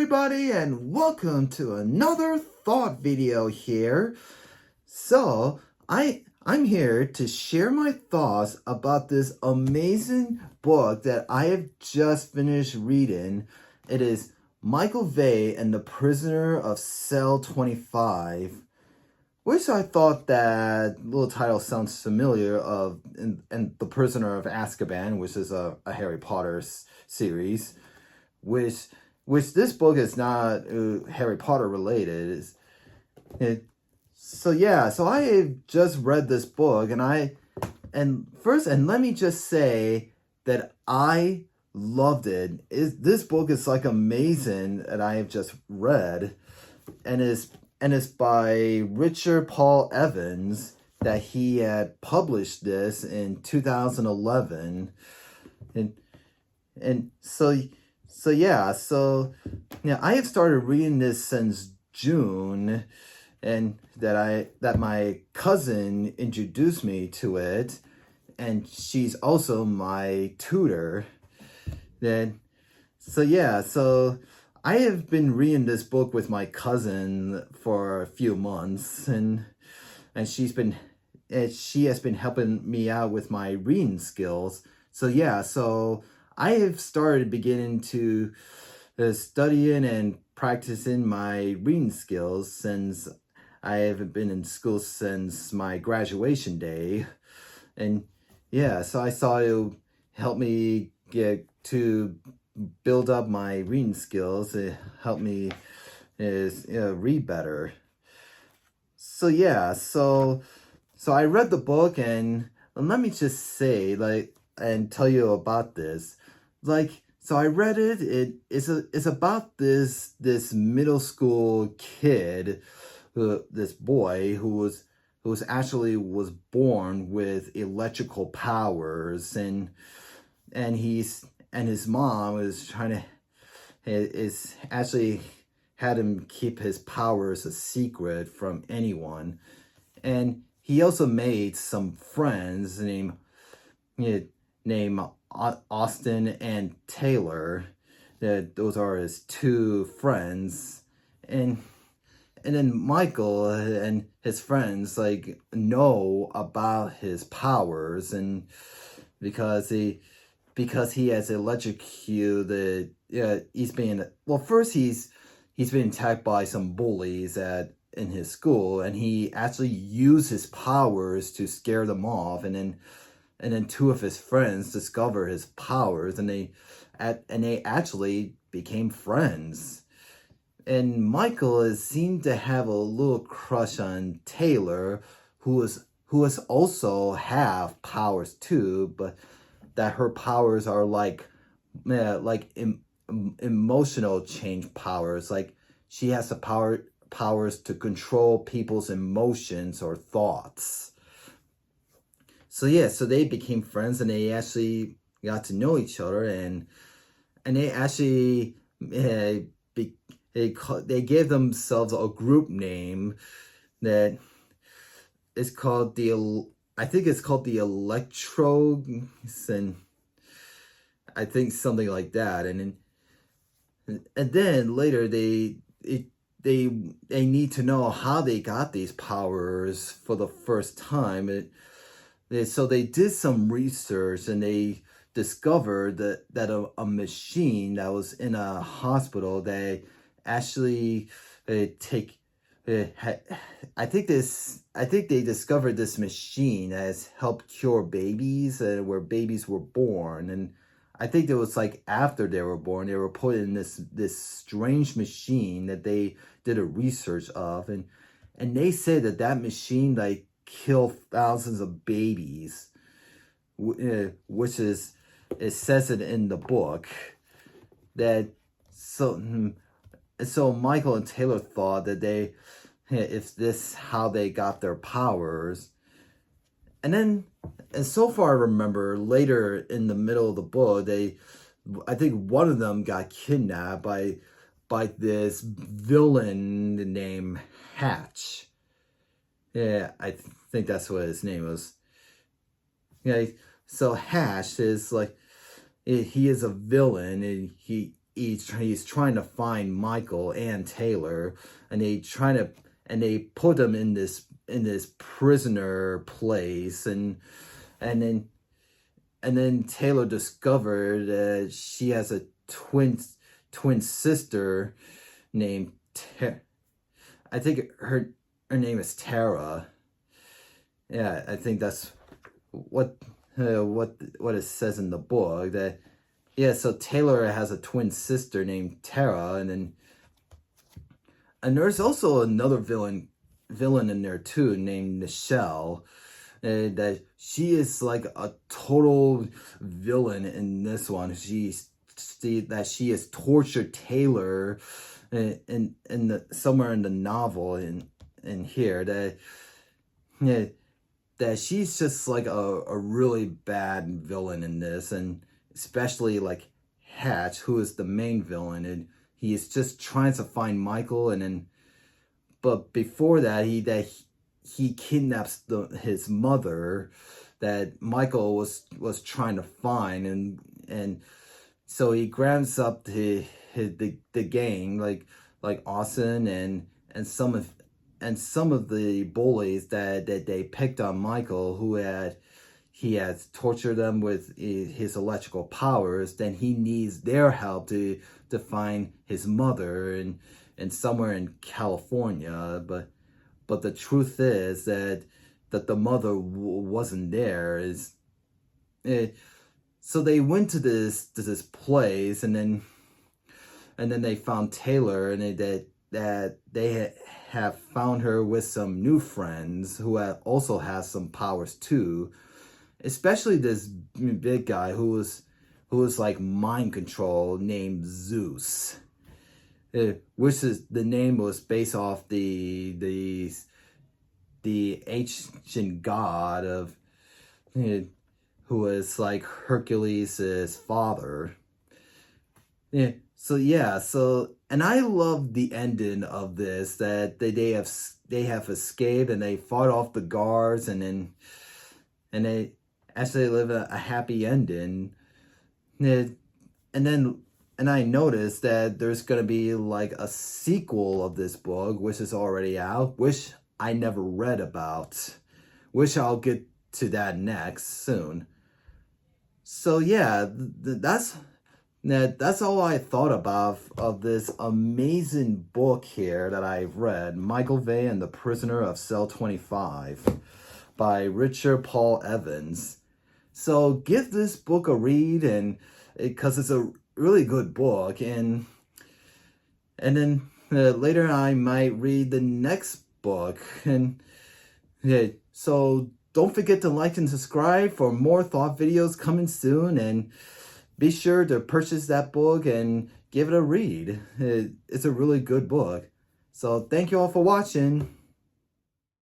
everybody, and welcome to another thought video here. So, I'm here to share my thoughts about this amazing book that I have just finished reading. It is Michael Vey and the Prisoner of Cell 25, which I thought that little title sounds familiar and The Prisoner of Azkaban, which is a Harry Potter series, which this book is not Harry Potter related. So I have just read this book, and let me just say that I loved it. This book is like amazing that I have just read, and it's by Richard Paul Evans, that he had published this in 2011, and I have started reading this since June, and that my cousin introduced me to it, and she's also my tutor. So I have been reading this book with my cousin for a few months, and she has been helping me out with my reading skills. So I have started beginning to studying and practicing my reading skills since I haven't been in school since my graduation day. And so I thought it would help me get to build up my reading skills. It helped me read better. So I read the book, and let me just say, and tell you about this. So I read it. It's about this middle school kid, this boy who was born with electrical powers, and his mom is actually had him keep his powers a secret from anyone, and he also made some friends named Austin and Taylor. Those are his two friends, and then Michael and his friends know about his powers, and because he has electrocuted. He's been attacked by some bullies in his school, and he actually used his powers to scare them off, and then two of his friends discover his powers, and they actually became friends. And Michael is seen to have a little crush on Taylor, who also have powers too, but that her powers are emotional change powers. Like, she has the powers to control people's emotions or thoughts. So they became friends, and they actually got to know each other, and they actually they gave themselves a group name that is called I think it's called the Electrogues, and I think something like that. And then later they need to know how they got these powers for the first time. So they did some research, and they discovered that a machine that was in a hospital, they actually I think they discovered this machine that has helped cure babies, where babies were born, and I think it was after they were born, they were put in this strange machine that they did a research of, and they say that machine killed thousands of babies, which is, it says it in the book. So Michael and Taylor thought that if this how they got their powers. And so far I remember, later in the middle of the book, I think one of them got kidnapped by this villain named Hatch. I think that's what his name was. So Hatch is he is a villain, and he's trying to find Michael and Taylor, and they put them in this prisoner place, and then Taylor discovered that she has a twin sister named I think her name is Tara. Yeah, I think that's what it says in the book. That yeah, so Taylor has a twin sister named Tara, and there's also another villain in there too named Nichelle. That she is like a total villain in this one. She has tortured Taylor in somewhere in the novel in here, that yeah, that she's just like a really bad villain in this, and especially like Hatch, who is the main villain, and he is just trying to find Michael, and then but before that he kidnaps his mother that Michael was trying to find, and so he grabs up the gang, like Austin and some of the bullies that they picked on Michael, who he has tortured them with his electrical powers. Then he needs their help to find his mother and somewhere in California, but the truth is that the mother wasn't there. So they went to this place, and then they found Taylor, and that they have found her with some new friends who also has some powers too, especially this big guy who was like mind control, named Zeus, which is the name was based off the ancient god of who was like Hercules' father. Yeah. So and I love the ending of this, that they have escaped and they fought off the guards, and they actually live a happy ending. And I noticed that there's gonna be like a sequel of this book, which is already out, which I never read about, which I'll get to that next soon. So yeah, that's all I thought about of this amazing book here that I've read, Michael Vey and the Prisoner of Cell 25 by Richard Paul Evans. So give this book a read, and because it's a really good book, and then later I might read the next book, and yeah, so don't forget to like and subscribe for more thought videos coming soon, and be sure to purchase that book and give it a read. It's a really good book. So thank you all for watching.